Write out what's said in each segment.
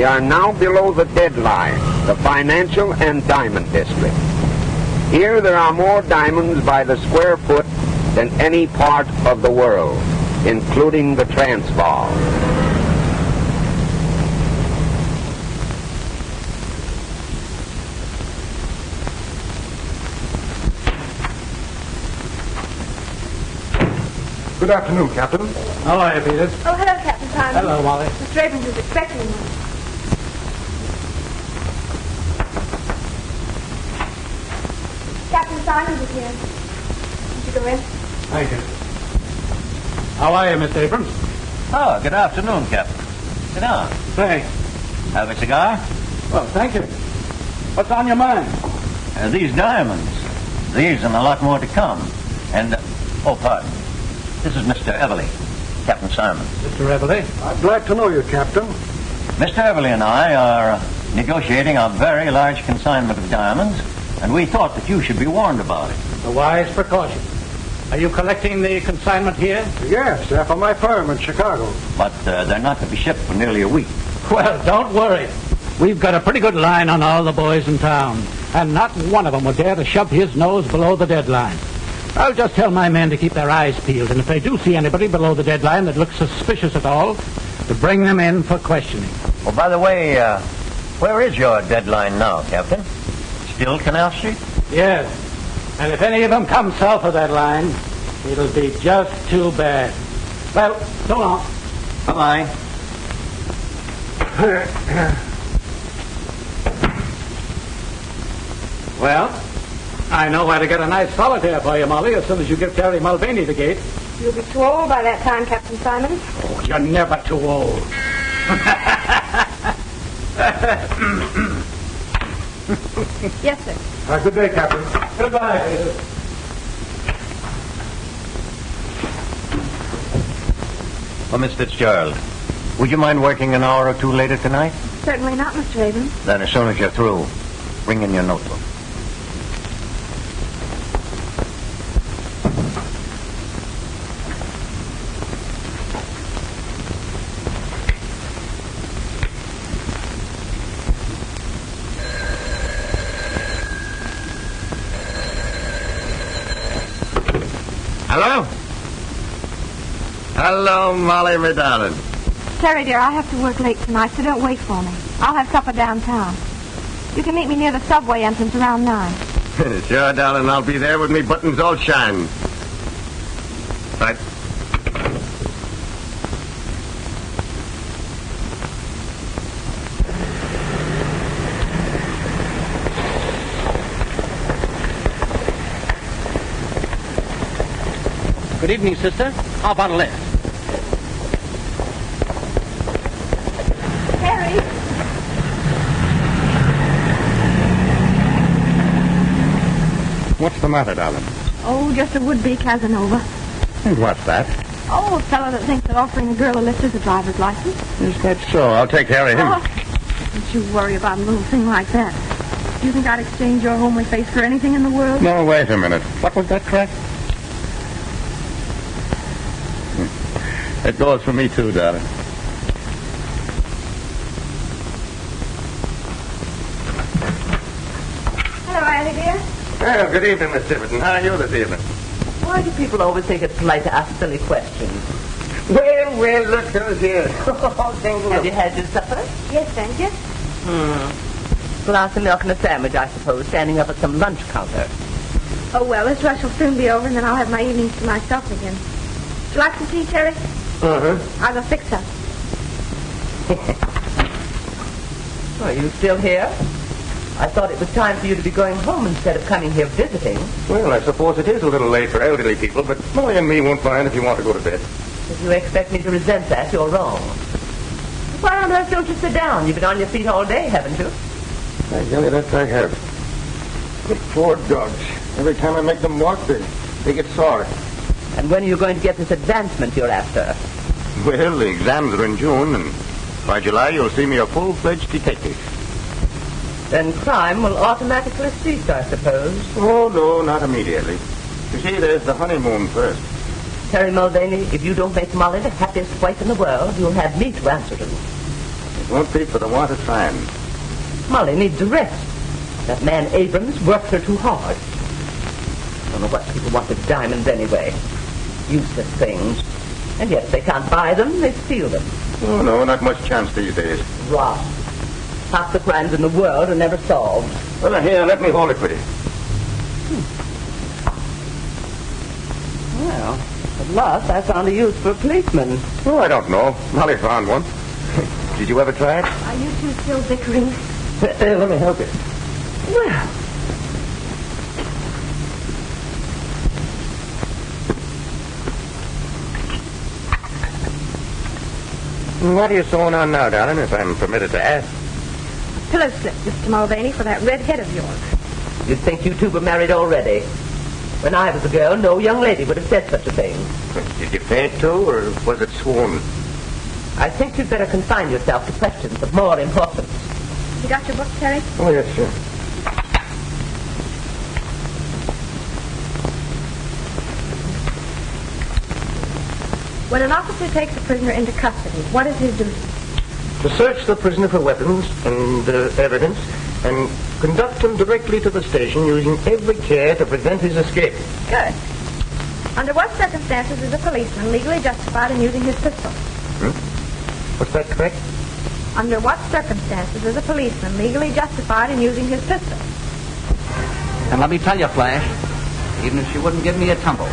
are now below the deadline, the financial and diamond district. Here there are more diamonds by the square foot than any part of the world, including the Transvaal. Good afternoon, Captain. How are you, Peter? Oh, hello, Captain Simon. Hello, Molly. Mr. Abrams is expecting you. Captain Simon is here. Won't you go in? Thank you. How are you, Mr. Abrams? Oh, good afternoon, Captain. Sit down. Thanks. Have a cigar? Well, thank you. What's on your mind? These diamonds. These and a lot more to come. And, oh, pardon. This is Mr. Everly, Captain Simon. Mr. Everly? I'm glad to know you, Captain. Mr. Everly and I are negotiating a very large consignment of diamonds, and we thought that you should be warned about it. A wise precaution. Are you collecting the consignment here? Yes, for my firm in Chicago. But they're not to be shipped for nearly a week. Well, don't worry. We've got a pretty good line on all the boys in town, and not one of them would dare to shove his nose below the deadline. I'll just tell my men to keep their eyes peeled, and if they do see anybody below the deadline that looks suspicious at all, to bring them in for questioning. Well, by the way, where is your deadline now, Captain? Still Canal Street? Yes. And if any of them come south of that line, it'll be just too bad. Well, so long. Bye-bye. Well, I know where to get a nice solitaire for you, Molly, as soon as you give Terry Mulvaney the gate. You'll be too old by that time, Captain Simon. Oh, you're never too old. Yes, sir. Good day, Captain. Goodbye, Peter. Well, Miss Fitzgerald, would you mind working an hour or two later tonight? Certainly not, Mr. Abrams. Then as soon as you're through, bring in your notebook. Hello? Hello, Molly, my darling. Terry, dear, I have to work late tonight, so don't wait for me. I'll have supper downtown. You can meet me near the subway entrance around 9. Sure, darling, I'll be there with me buttons all shine. Right. Good evening, sister. How about a lift? Terry! What's the matter, darling? Oh, just a would-be Casanova. And what's that? Oh, a fellow that thinks that offering a girl a lift is a driver's license. Is that so? I'll take care of him. Oh, don't you worry about a little thing like that. Do you think I'd exchange your homely face for anything in the world? No, wait a minute. What was that crack? It goes for me, too, darling. Hello, Annie, dear. Well, good evening, Miss Tiverton. How are you this evening? Why do people always think it's polite to ask silly questions? Well, look who's here. Have you had your supper? Yes, thank you. Glass of milk and a sandwich, I suppose, standing up at some lunch counter. Oh, well, this rush will soon be over, and then I'll have my evenings to myself again. Would you like some tea, Terry? Uh-huh. I'll go fix some. Are you still here? I thought it was time for you to be going home instead of coming here visiting. Well, I suppose it is a little late for elderly people, but Molly and me won't mind if you want to go to bed. If you expect me to resent that, you're wrong. Why on earth don't you sit down? You've been on your feet all day, haven't you? I tell you, that I have. The poor dogs. Every time I make them walk, they get sore. And when are you going to get this advancement you're after? Well, the exams are in June, and by July you'll see me a full-fledged detective. Then crime will automatically cease, I suppose. Oh, no, not immediately. You see, there's the honeymoon first. Terry Mulvaney, if you don't make Molly the happiest wife in the world, you'll have me to answer to. Won't be for the want of time. Molly needs a rest. That man Abrams works her too hard. I don't know what people want with diamonds anyway. Useless things. And yet if they can't buy them, they steal them. Oh, no, not much chance these days. Rot. Half the crimes in the world are never solved. Well, now, here, let me hold it for you. Well, at last I found a use for a policeman. Oh, I don't know. Molly found one. Did you ever try it? Are you two still bickering? Let me help you. Well, What are you sewing on now, darling, if I'm permitted to ask? Pillow slip, Mr. Mulvaney, for that red head of yours. you'd think you two were married already. When I was a girl, no young lady would have said such a thing. Did you faint too, or was it swoon? I think you'd better confine yourself to questions of more importance. You got your book, Terry? Oh, yes, sure. When an officer takes a prisoner into custody, what is his duty? To search the prisoner for weapons and evidence, and conduct him directly to the station using every care to prevent his escape. Good. Under what circumstances is a policeman legally justified in using his pistol? What's that, correct? Under what circumstances is a policeman legally justified in using his pistol? And let me tell you, Flash, even if she wouldn't give me a tumble,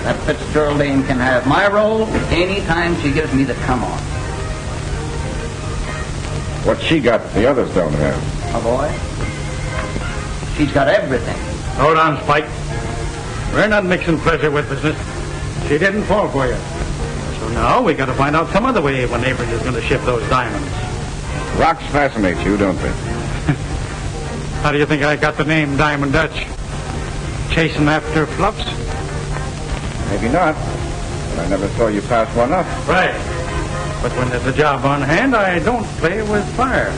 that Fitzgeraldine can have my role any time she gives me the come on. What she got the others don't have. Oh, boy. She's got everything. Hold on, Spike. We're not mixing pleasure with business. She didn't fall for you. So now we got to find out some other way when Abrams is going to ship those diamonds. Rocks fascinate you, don't they? How do you think I got the name Diamond Dutch? Chasing after fluffs? Maybe not. But I never saw you pass one up. Right. But when there's a job on hand, I don't play with fire.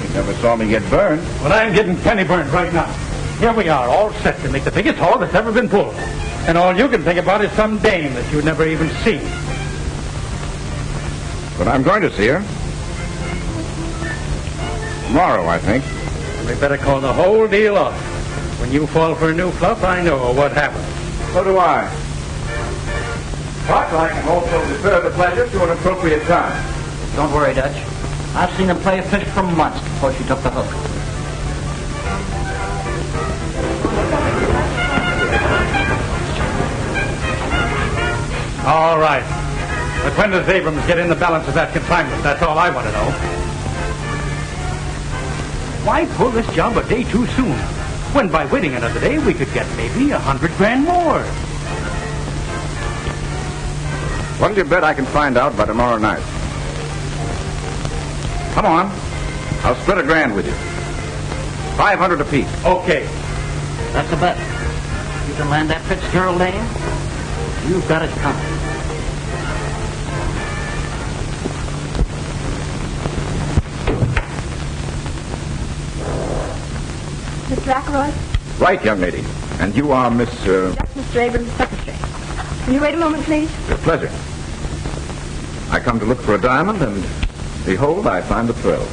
You never saw me get burned. Well, I'm getting penny burned right now. Here we are, all set to make the biggest haul that's ever been pulled. And all you can think about is some dame that you've never even seen. But I'm going to see her. Tomorrow, I think. And we better call the whole deal off. When you fall for a new fluff, I know what happens. So do I. But I can also defer the pleasure to an appropriate time. Don't worry, Dutch. I've seen him play a fish for months before she took the hook. All right. But when does Abrams get in the balance of that consignment? That's all I want to know. Why pull this job a day too soon? When by waiting another day, we could get maybe $100 grand more. What'll you bet I can find out by tomorrow night? Come on. I'll split $1 grand with you. 500 apiece. Okay. That's a bet. You can land that Fitzgeraldine. You've got it covered. Mr. Ackroyd? Right, young lady. And you are Miss, Just Mr. Abrams' secretary. Can you wait a moment, please? With pleasure. I come to look for a diamond, and behold, I find the pearl.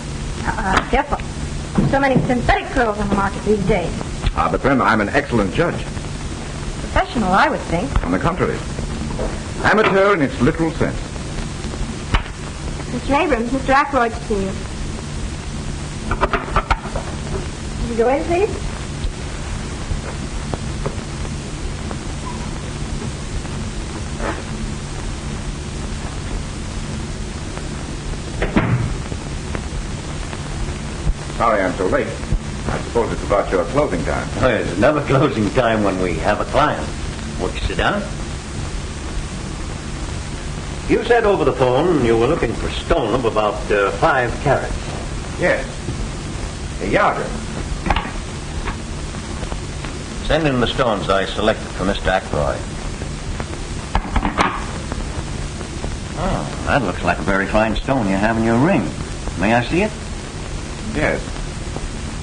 Careful. There's so many synthetic pearls on the market these days. But then I'm an excellent judge. Professional, I would think. On the contrary. Amateur in its literal sense. Mr. Abrams, Mr. Ackroyd to see you. Will you go in, please? Sorry I'm so late. I suppose it's about your closing time. There's never closing time when we have a client. Won't you sit down? You said over the phone you were looking for stone of about 5 carats. Yes. A yarder. Send in the stones I selected for Mr. Ackroyd. Oh, that looks like a very fine stone you have in your ring. May I see it? Yes.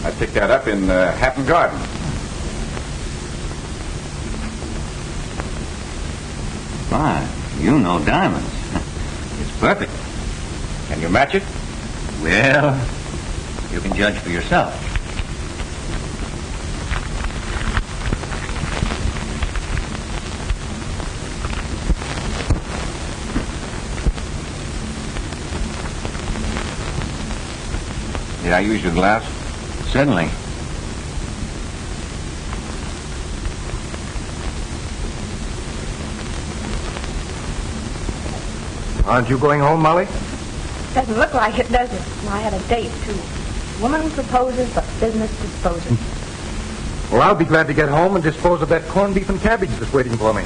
I picked that up in Hatton Garden. My, you know diamonds. It's Perfect. Can you match it? Well, you can judge for yourself. Did I use your glass? Certainly. Aren't you going home, Molly? Doesn't look like it, does it? I had a date, too. Woman proposes, but business disposes. Well, I'll be glad to get home and dispose of that corned beef and cabbage that's waiting for me.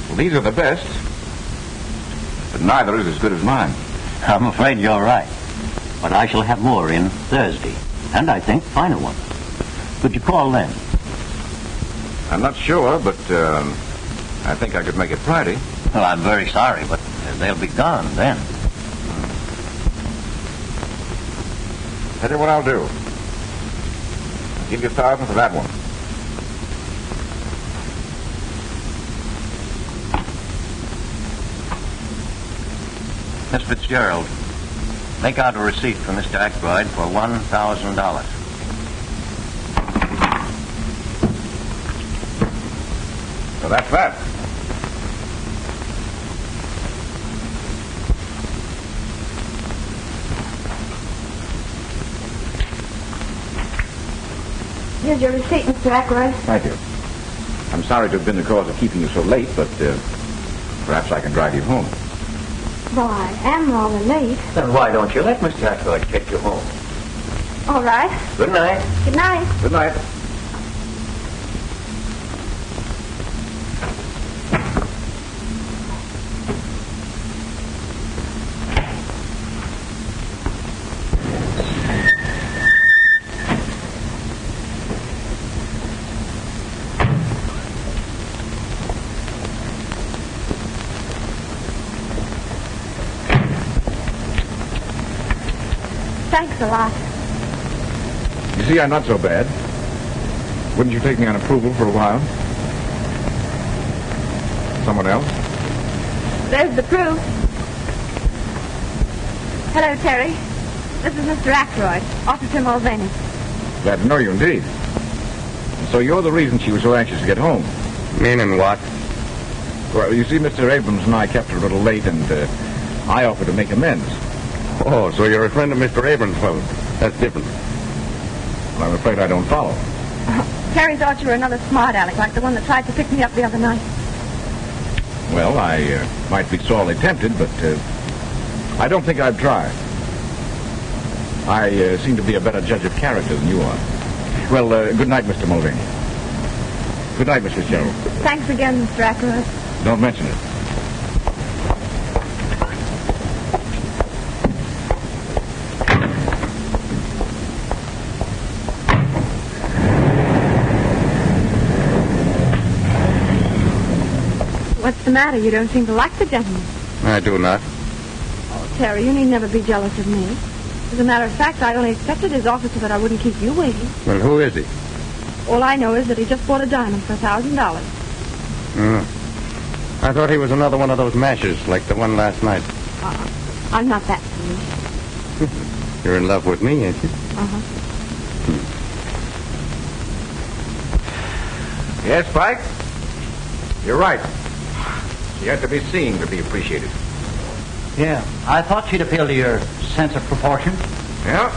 Well, these are the best, but neither is as good as mine. I'm afraid you're right. But I shall have more in Thursday, and I think finer ones. Could you call then? I'm not sure, but I think I could make it Friday. Well, I'm very sorry, but they'll be gone then. Tell you what I'll do. I'll give you 1,000 for that one. Miss Fitzgerald, make out a receipt for Mr. Ackroyd for $1,000. So that's that. Here's your receipt, Mr. Ackroyd. Thank you. I'm sorry to have been the cause of keeping you so late, but perhaps I can drive you home. Well, I am rather late. Then why don't you let Mr. Ackroyd take you home? All right. Good night. Good night. Good night. Thanks a lot. You see, I'm not so bad. Wouldn't you take me on approval for a while? Someone else? There's the proof. Hello, Terry. This is Mr. Ackroyd, Officer Mulvaney. Glad to know you indeed. And so you're the reason she was so anxious to get home. Meaning what? Well, you see, Mr. Abrams and I kept her a little late, and I offered to make amends. Oh, so you're a friend of Mr. Abrams, well, that's different. Well, I'm afraid I don't follow. Terry thought you were another smart aleck, like the one that tried to pick me up the other night. Well, I might be sorely tempted, but I don't think I'd try. I seem to be a better judge of character than you are. Well, good night, Mr. Mulvaney. Good night, Mrs. Gerald. Thanks again, Mr. Ackroyd. Don't mention it. What's the matter? You don't seem to like the gentleman. I do not. Oh, Terry, you need never be jealous of me. As a matter of fact, I only accepted his offer so that I wouldn't keep you waiting. Well, who is he? All I know is that he just bought a diamond for $1,000. I thought he was another one of those mashers, like the one last night. I'm not that foolish. You're in love with me, ain't you? Uh-huh. Yes, Spike? You're right. She had to be seen to be appreciated. Yeah, I thought she'd appeal to your sense of proportion. Yeah?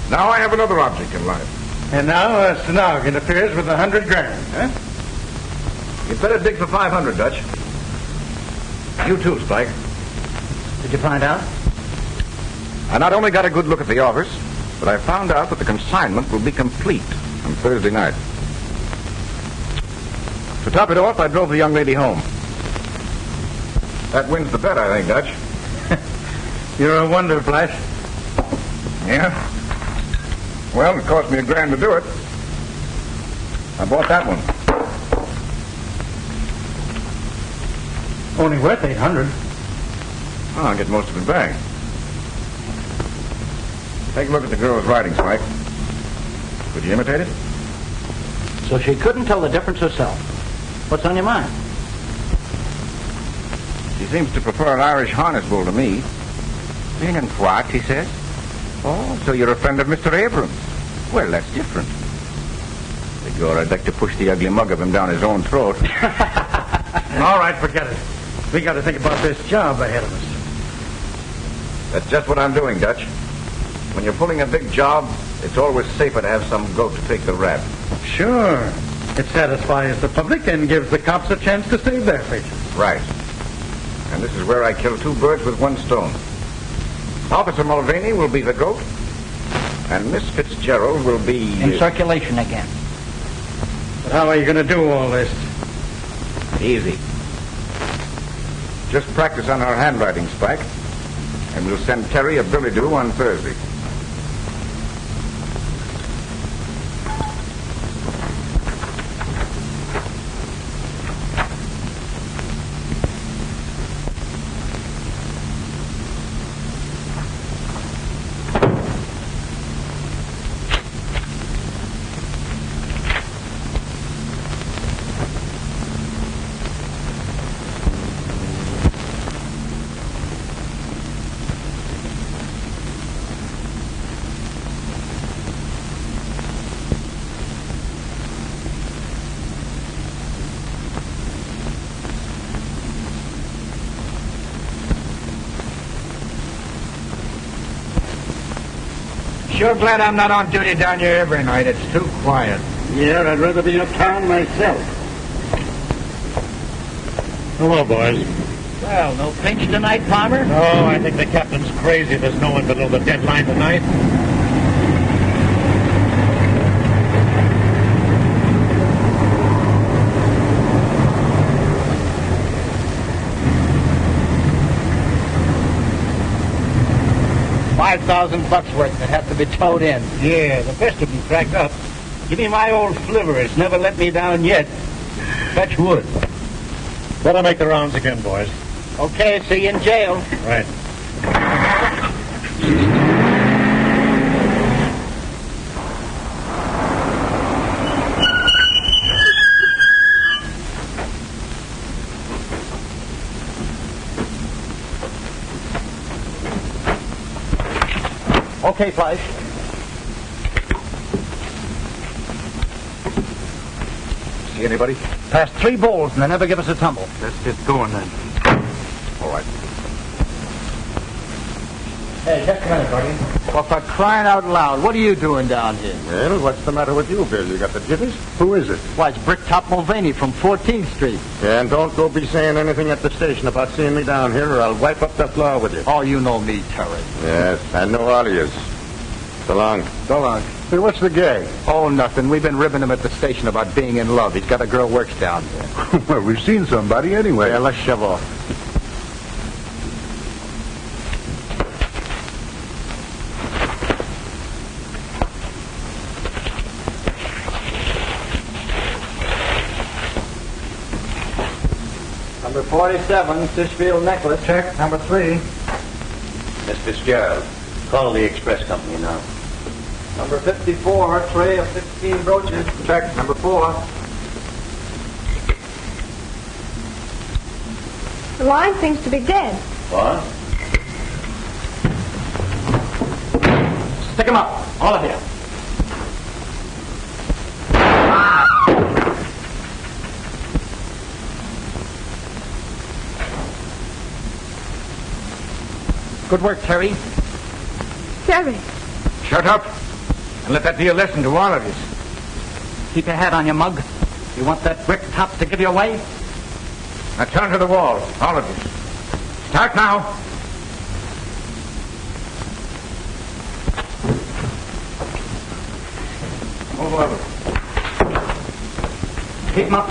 Now I have another object in life. And now Stenog interferes with $100 grand, huh? You'd better dig for 500, Dutch. You too, Spike. Did you find out? I not only got a good look at the offers, but I found out that the consignment will be complete on Thursday night. To top it off, I drove the young lady home. That wins the bet, I think, Dutch. You're a wonder, Flash. Yeah? Well, it cost me $1 grand to do it. I bought that one. Only worth $800. Oh, I'll get most of it back. Take a look at the girl's writing, Spike. Could you imitate it? So she couldn't tell the difference herself. What's on your mind? She seems to prefer an Irish harness bull to me. Meaning what, he says? Oh, so you're a friend of Mr. Abrams. Well, that's different. Begor, I'd like to push the ugly mug of him down his own throat. All right, forget it. We got to think about this job ahead of us. That's just what I'm doing, Dutch. When you're pulling a big job, it's always safer to have some goat to take the rap. Sure. It satisfies the public and gives the cops a chance to save their faces. Right. And this is where I kill two birds with one stone. Officer Mulvaney will be the goat, and Miss Fitzgerald will be... In circulation again. But how are you going to do all this? Easy. Just practice on our handwriting, Spike, and we'll send Terry a billy-do on Thursday. Sure glad I'm not on duty down here every night. It's too quiet. Yeah, I'd rather be uptown myself. Hello, boys. Well, no pinch tonight, Palmer? No, I think the captain's crazy. There's no one below the deadline tonight. $5,000 worth that have to be towed in. Yeah, the best of them cracked up. Give me my old flivver. It's never let me down yet. Fetch wood. Better make the rounds again, boys. Okay, see you in jail. Right. Okay, Fleisch. See anybody? Passed 3 bowls and they never give us a tumble. Let's get going then. All right. Hey, just a minute, Guardian. Well, for crying out loud, what are you doing down here? Well, what's the matter with you, Bill? You got the jitteys? Who is it? Why, it's Bricktop Mulvaney from 14th Street. And don't go be saying anything at the station about seeing me down here, or I'll wipe up the floor with you. Oh, you know me, Terry. Yes, I know all of yous. So long. So long. Hey, what's the gag? Oh, nothing. We've been ribbing him at the station about being in love. He's got a girl works down there. Well, we've seen somebody anyway. Yeah, let's shove off. Number 47, Fishfield Necklace. Check number 3. Miss Fitzgerald, call the express company now. Number 54, tray of 16 brooches. Check number 4. The line seems to be dead. What? Stick 'em up, all of you. Good work, Terry. Terry. Shut up, and let that be a lesson to all of you. Keep your hat on, you mug. You want that brick top to give you away? Now turn to the wall, all of you. Start now. Move over. Keep 'em up.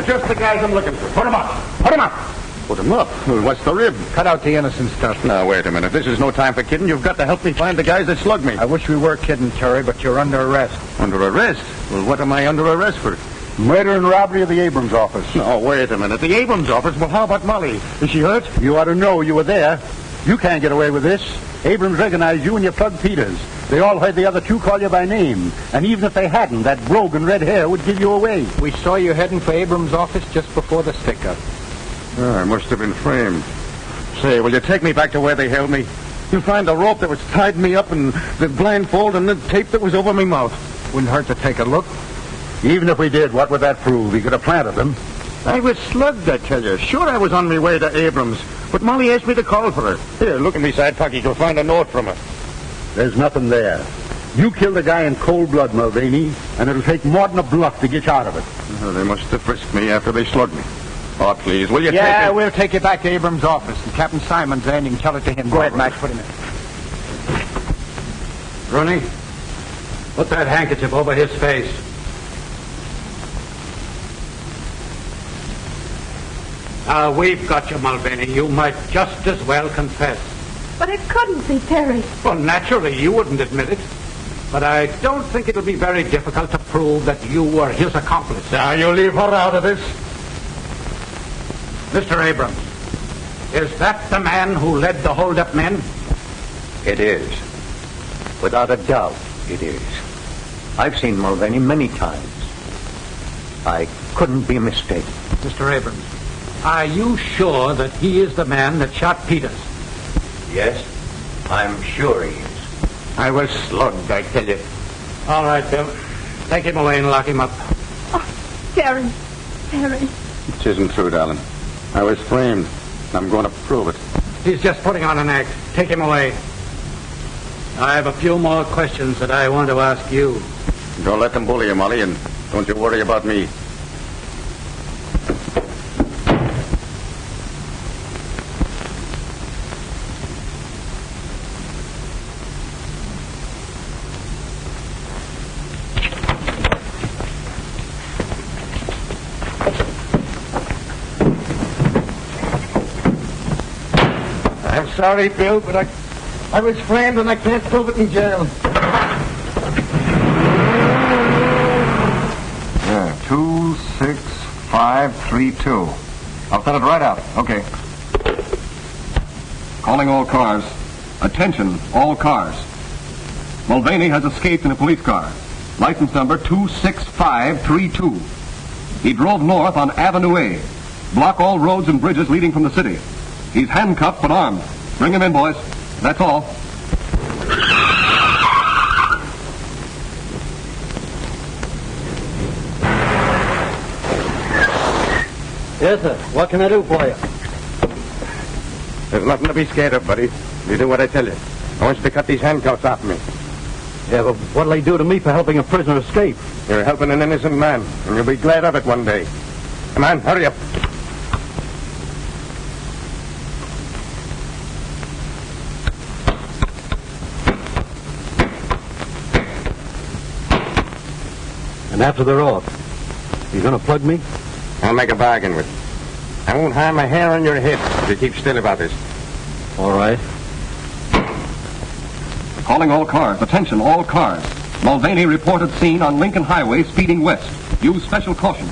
You're just the guys I'm looking for. Put him up. Put him up. Put him up. Well, what's the rib? Cut out the innocent stuff. Now, wait a minute. This is no time for kidding. You've got to help me find the guys that slugged me. I wish we were kidding, Terry, but you're under arrest. Under arrest? Well, what am I under arrest for? Murder and robbery of the Abrams office. No, wait a minute. The Abrams office? Well, how about Molly? Is she hurt? You ought to know you were there. You can't get away with this. Abrams recognized you and your plug Peters. They all heard the other two call you by name. And even if they hadn't, that brogue and red hair would give you away. We saw you heading for Abrams' office just before the stick-up. Oh, I must have been framed. Say, will you take me back to where they held me? You'll find the rope that was tied me up and the blindfold and the tape that was over my mouth. Wouldn't hurt to take a look. Even if we did, what would that prove? He could have planted them. I was slugged, I tell you. Sure, I was on my way to Abrams. But Molly asked me to call for her. Here, look in my side pocket. You'll find a note from her. There's nothing there. You killed a guy in cold blood, Mulvaney, and it'll take more than a bluff to get you out of it. Oh, they must have frisked me after they slugged me. Oh, please, will you take it? We'll take you back to Abrams' office. And Captain Simon's there, and you can tell it to him. Go ahead, Max. Put him in. Rooney, put that handkerchief over his face. We've got you, Mulvaney. You might just as well confess. But it couldn't be Terry. Well, naturally, you wouldn't admit it. But I don't think it'll be very difficult to prove that you were his accomplice. Now, you leave her out of this. Mr. Abrams, is that the man who led the hold-up men? It is. Without a doubt, it is. I've seen Mulvaney many times. I couldn't be mistaken. Mr. Abrams, are you sure that he is the man that shot Peters? Yes, I'm sure he is. I was slugged, I tell you. All right, Bill. Take him away and lock him up. Oh, Terry. Terry. It isn't true, darling. I was framed. I'm going to prove it. He's just putting on an act. Take him away. I have a few more questions that I want to ask you. Don't let them bully you, Molly, and don't you worry about me. I'm sorry, Bill, but I was framed and I can't prove it in jail. Yeah, 26532. I'll set it right out. Okay. Calling all cars. Attention, all cars. Mulvaney has escaped in a police car. License number 26532. He drove north on Avenue A. Block all roads and bridges leading from the city. He's handcuffed but armed. Bring him in, boys. That's all. Yes, sir. What can I do for you? There's nothing to be scared of, buddy. You do what I tell you. I want you to cut these handcuffs off me. Yeah, but what'll they do to me for helping a prisoner escape? You're helping an innocent man, and you'll be glad of it one day. Come on, hurry up. And after they're off, you gonna plug me? I'll make a bargain with you. I won't harm a hair on your head if you keep still about this. All right. Calling all cars. Attention, all cars. Mulvaney reported seen on Lincoln Highway speeding west. Use special caution.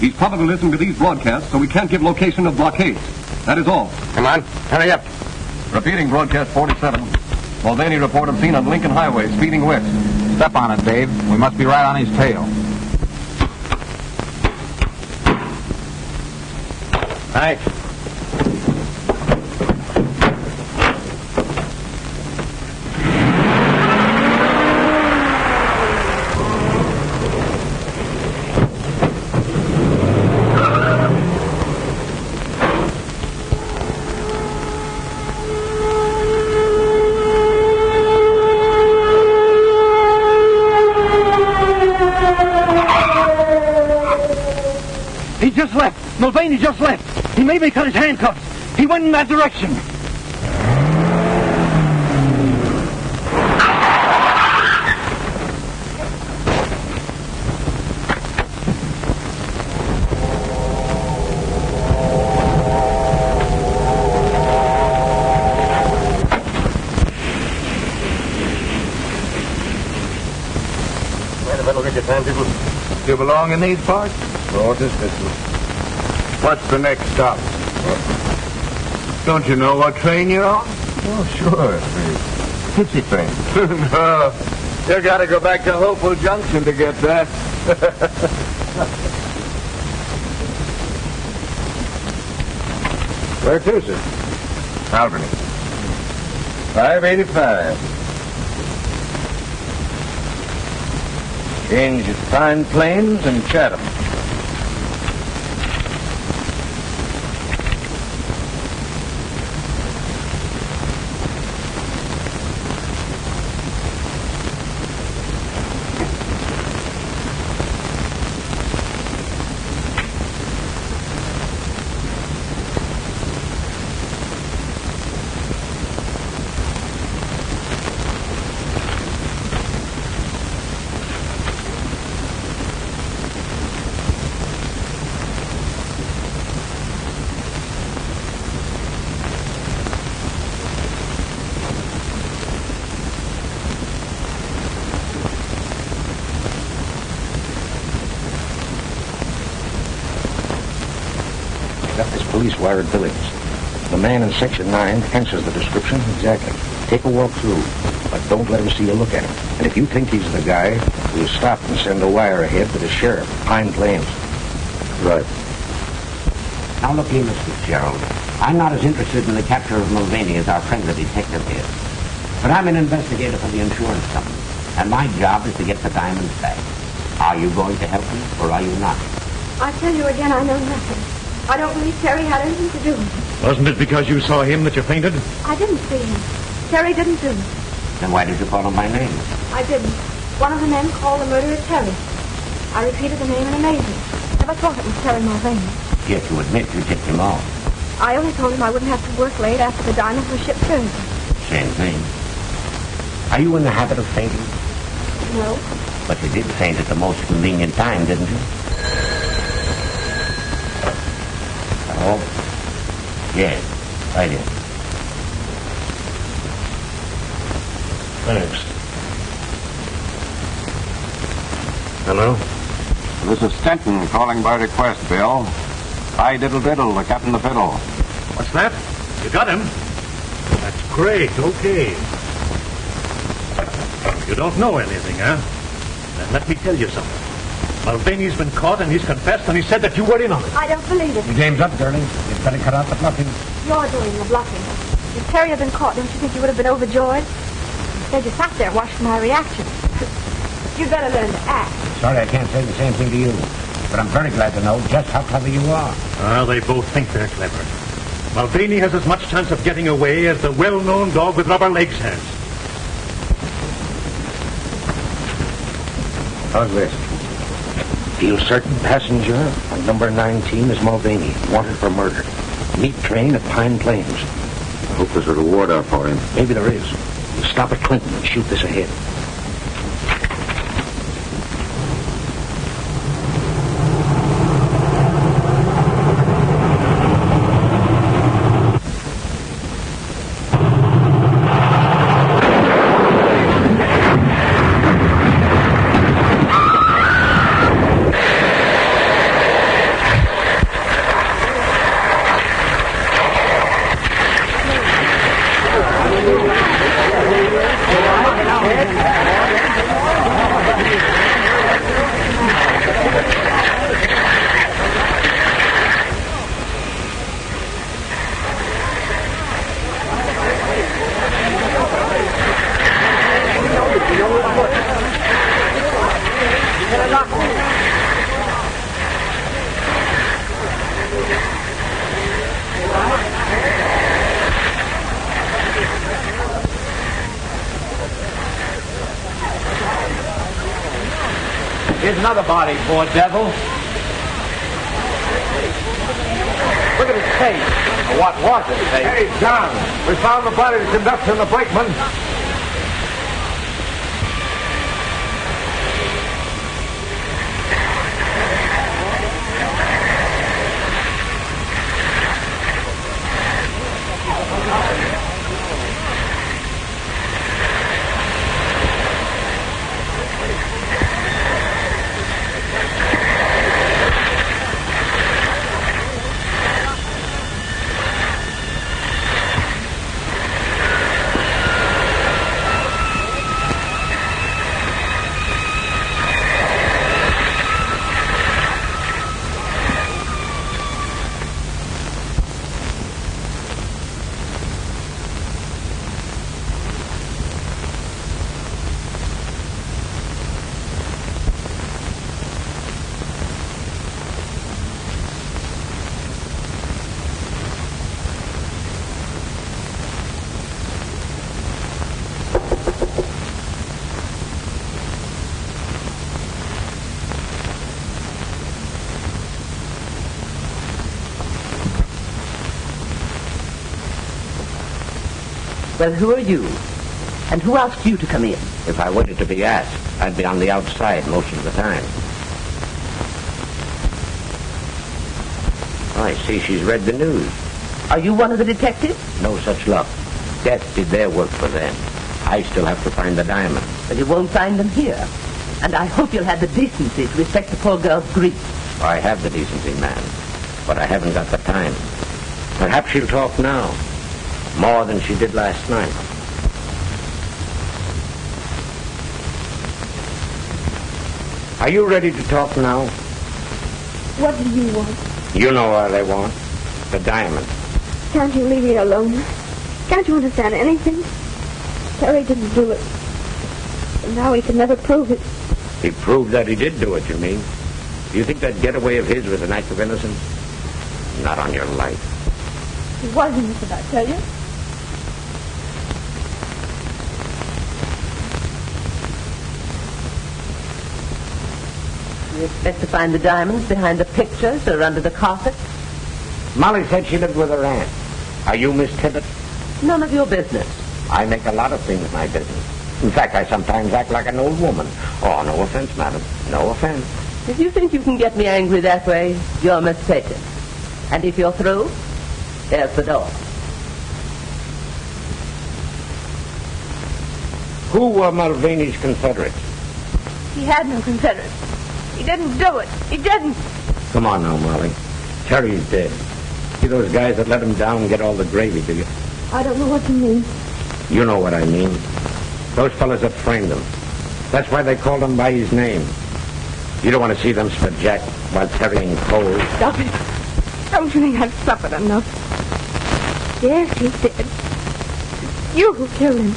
He's probably listening to these broadcasts, so we can't give location of blockades. That is all. Come on, hurry up. Repeating broadcast 47. Mulvaney reported seen on Lincoln Highway speeding west. Step on it, Dave. We must be right on his tail. Right. He just left. Mulvaney just left. He made me cut his handcuffs. He went in that direction. You belong in these parts? Oh, dismissal. What's the next stop? Don't you know what train you're on? Oh, sure. The Tipsy train. No. You gotta go back to Hopeful Junction to get that. Where to, sir? Albany. 585. Change at Pine Plains and Chatham. Got this police wire at Billings. The man in Section 9 answers the description exactly. Take a walk through, but don't let him see you look at him. And if you think he's the guy, we'll stop and send a wire ahead to the sheriff, Pine Plains. Right. Now look here, Mr. Fitzgerald. I'm not as interested in the capture of Mulvaney as our friend the detective is. But I'm an investigator for the insurance company, and my job is to get the diamonds back. Are you going to help me, or are you not? I tell you again, I know nothing. I don't believe Terry had anything to do with it. Wasn't it because you saw him that you fainted? I didn't see him. Terry didn't do it. Then why did you call him by name? I didn't. One of the men called the murderer Terry. I repeated the name in amazement. Never thought it was Terry Mulvaney. Yet you admit you tipped him off. I only told him I wouldn't have to work late after the diamonds were shipped Thursday. Same thing. Are you in the habit of fainting? No. But you did faint at the most convenient time, didn't you? Oh, yes, I did. Thanks. Hello? This is Stenton calling by request, Bill. Hi, diddle diddle, the captain of the fiddle. What's that? You got him? That's great. Okay. You don't know anything, huh? Then let me tell you something. Mulvaney's been caught and he's confessed and he said that you were in on it. I don't believe it. Your game's up, girlie. You'd better cut out the bluffing. You're doing the bluffing. If Terry had been caught, don't you think you would have been overjoyed? Instead, you sat there watching my reaction. You'd better learn to act. Sorry I can't say the same thing to you. But I'm very glad to know just how clever you are. Well, they both think they're clever. Mulvaney has as much chance of getting away as the well-known dog with rubber legs has. How's this? Feel certain passenger on number 19 is Mulvaney, wanted for murder. Meet train at Pine Plains. I hope there's a reward out for him. Maybe there is. We'll stop at Clinton and shoot this ahead. Here's another body, poor devil. Look at his face. What was his face? Hey, John, we found the body of the conductor and the brakeman. Well, who are you? And who asked you to come in? If I waited to be asked, I'd be on the outside most of the time. I see she's read the news. Are you one of the detectives? No such luck. Death did their work for them. I still have to find the diamond. But you won't find them here. And I hope you'll have the decency to respect the poor girl's grief. I have the decency, man. But I haven't got the time. Perhaps she'll talk now. More than she did last night. Are you ready to talk now? What do you want? You know what I want. The diamond. Can't you leave me alone? Can't you understand anything? Terry didn't do it. And now he can never prove it. He proved that he did do it, you mean? Do you think that getaway of his was an act of innocence? Not on your life. He was innocent, I tell you. You expect to find the diamonds behind the pictures or under the carpet? Molly said she lived with her aunt. Are you Miss Tibbet? None of your business. I make a lot of things my business. In fact, I sometimes act like an old woman. Oh, no offense, madam. No offense. If you think you can get me angry that way, you're mistaken. And if you're through, there's the door. Who were Mulvaney's Confederates? He had no Confederates. He didn't do it. He didn't. Come on now, Molly. Terry's dead. See those guys that let him down and get all the gravy, do you? I don't know what you mean. You know what I mean. Those fellas that framed him. That's why they called him by his name. You don't want to see them split Jack while Terry ain't cold. Stop it. Don't you think I've suffered enough? Yes, he's dead. You who killed him.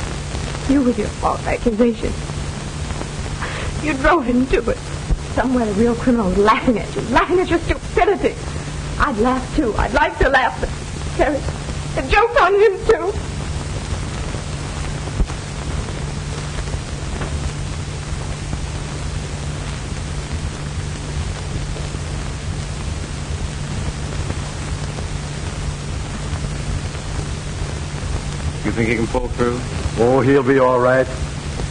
You with your false accusation. You drove him to it. Somewhere the real criminal was laughing at you. Laughing at your stupidity. I'd laugh too. I'd like to laugh, but Terry, the joke's on him too. You think he can pull through? Oh, he'll be all right.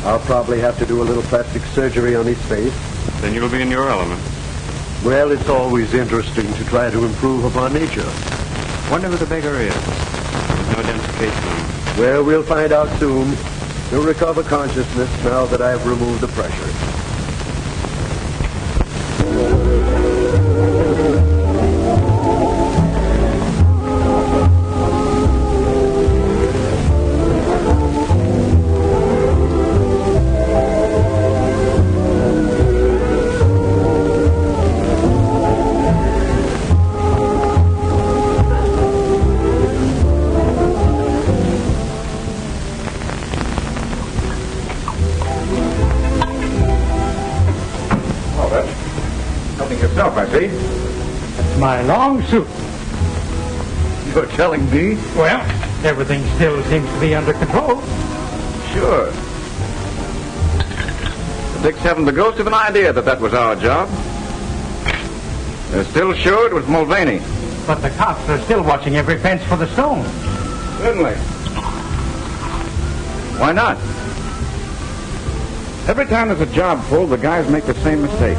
I'll probably have to do a little plastic surgery on his face. Then you'll be in your element. Well, it's always interesting to try to improve upon nature. Wonder who the beggar is. There's no identification. Well, we'll find out soon. He'll recover consciousness now that I've removed the pressure. I see. It's my long suit. You're telling me? Well, everything still seems to be under control. Sure. The Dicks haven't the ghost of an idea that was our job. They're still sure it was Mulvaney. But the cops are still watching every fence for the stones. Certainly. Why not? Every time there's a job pulled, the guys make the same mistake.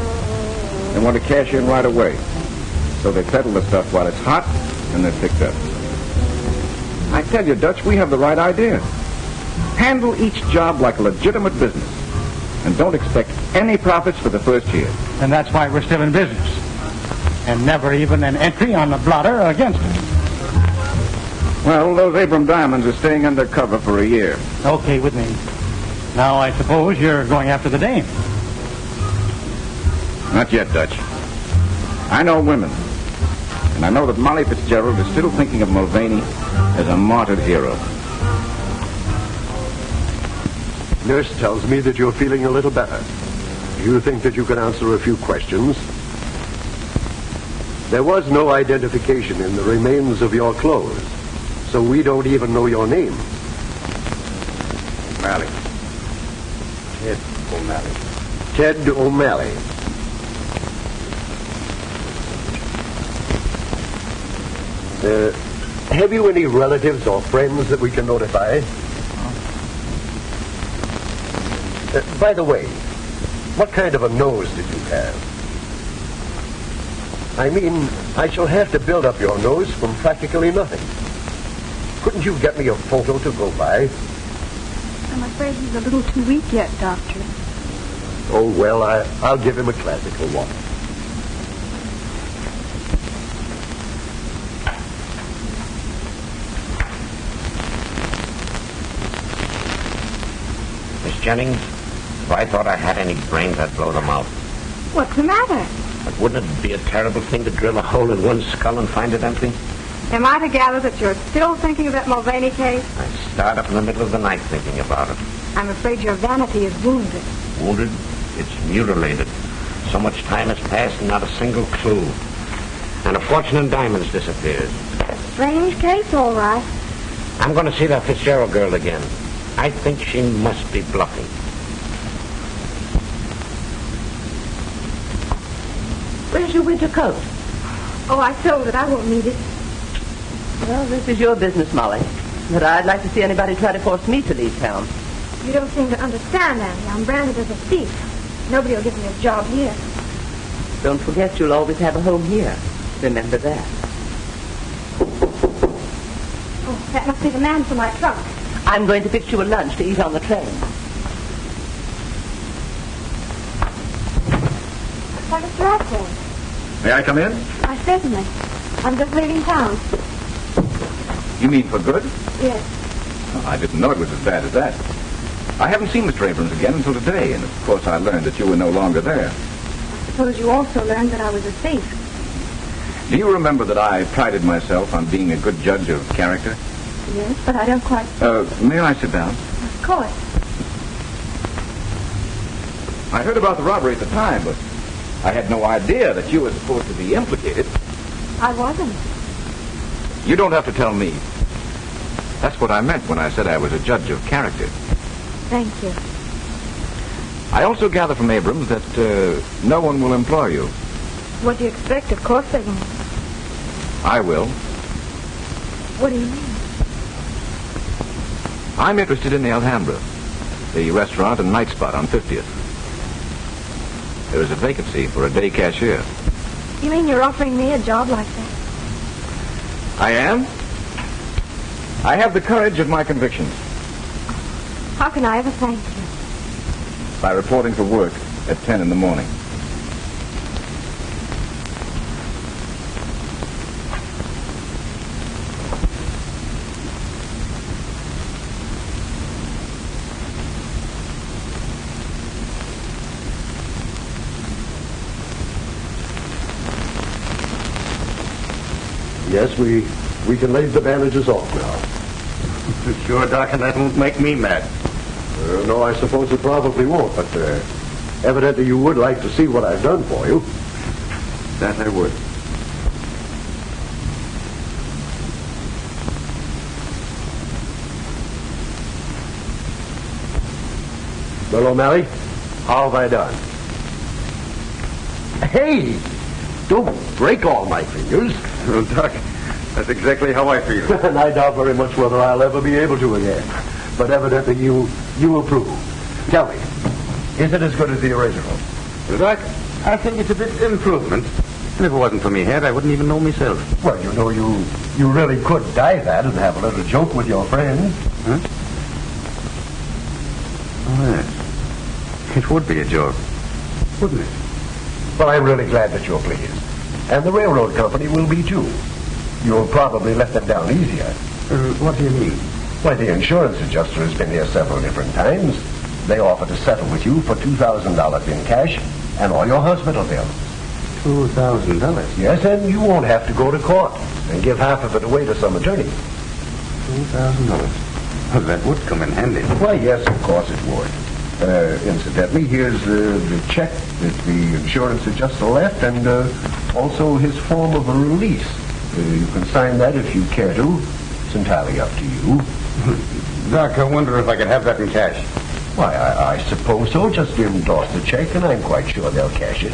They want to cash in right away. So they settle the stuff while it's hot, and they're picked up. I tell you, Dutch, we have the right idea. Handle each job like a legitimate business. And don't expect any profits for the first year. And that's why we're still in business. And never even an entry on the blotter against us. Well, those Abram diamonds are staying under cover for a year. Okay with me. Now, I suppose you're going after the dame. Not yet, Dutch. I know women. And I know that Molly Fitzgerald is still thinking of Mulvaney as a martyred hero. Nurse tells me that you're feeling a little better. Do you think that you can answer a few questions? There was no identification in the remains of your clothes, so we don't even know your name. O'Malley. Ted O'Malley. Ted O'Malley. Have you any relatives or friends that we can notify? By the way, what kind of a nose did you have? I mean, I shall have to build up your nose from practically nothing. Couldn't you get me a photo to go by? I'm afraid he's a little too weak yet, Doctor. Oh, well, I'll give him a classical one. Miss Jennings, if I thought I had any brains, I'd blow them out. What's the matter? But wouldn't it be a terrible thing to drill a hole in one's skull and find it empty? Am I to gather that you're still thinking of that Mulvaney case? I start up in the middle of the night thinking about it. I'm afraid your vanity is wounded. Wounded? It's mutilated. So much time has passed and not a single clue. And a fortune in diamonds disappears. Strange case, all right. I'm going to see that Fitzgerald girl again. I think she must be bluffing. Where's your winter coat? Oh, I sold it. I won't need it. Well, this is your business, Molly. But I'd like to see anybody try to force me to leave town. You don't seem to understand, Annie. I'm branded as a thief. Nobody will give me a job here. Don't forget you'll always have a home here. Remember that. Oh, that must be the man for my trunk. I'm going to fix you a lunch to eat on the train. Why, Mr. Osborne. May I come in? Why, certainly. I'm just leaving town. You mean for good? Yes. Oh, I didn't know it was as bad as that. I haven't seen Mr. Abrams again until today, and of course I learned that you were no longer there. I suppose you also learned that I was a thief. Do you remember that I prided myself on being a good judge of character? Yes, but I don't quite... May I sit down? Of course. I heard about the robbery at the time, but I had no idea that you were supposed to be implicated. I wasn't. You don't have to tell me. That's what I meant when I said I was a judge of character. Thank you. I also gather from Abrams that no one will employ you. What do you expect? Of course they won't. I will. What do you mean? I'm interested in the Alhambra, the restaurant and night spot on 50th. There is a vacancy for a day cashier. You mean you're offering me a job like that? I am. I have the courage of my convictions. How can I ever thank you? By reporting for work at 10 in the morning. Yes, we can leave the bandages off now. Sure, Doc, and that won't make me mad. No, I suppose it probably won't, but evidently you would like to see what I've done for you. That I would. Well, O'Malley, how have I done? Hey! Don't break all my fingers. Well, Doc, that's exactly how I feel. And I doubt very much whether I'll ever be able to again. But evidently you approve. Tell me, is it as good as the original? Well, Doc, I think it's a bit improvement. And if it wasn't for me head, I wouldn't even know myself. Well, you know, you really could dye that and have a little joke with your friends. Huh? Oh, yes. It would be a joke, wouldn't it? Well, I'm really glad that you're pleased. And the railroad company will be, too. You'll probably let them down easier. What do you mean? Why, the insurance adjuster has been here several different times. They offer to settle with you for $2,000 in cash and all your hospital bills. $2,000? Yes, and you won't have to go to court and give half of it away to some attorney. $2,000? Well, that would come in handy. Why, yes, of course it would. Incidentally, here's the check that the insurance adjuster left and also his form of a release. You can sign that if you care to. It's entirely up to you. Doc, I wonder if I could have that in cash. Why, I suppose so. Just endorse the check, and I'm quite sure they'll cash it.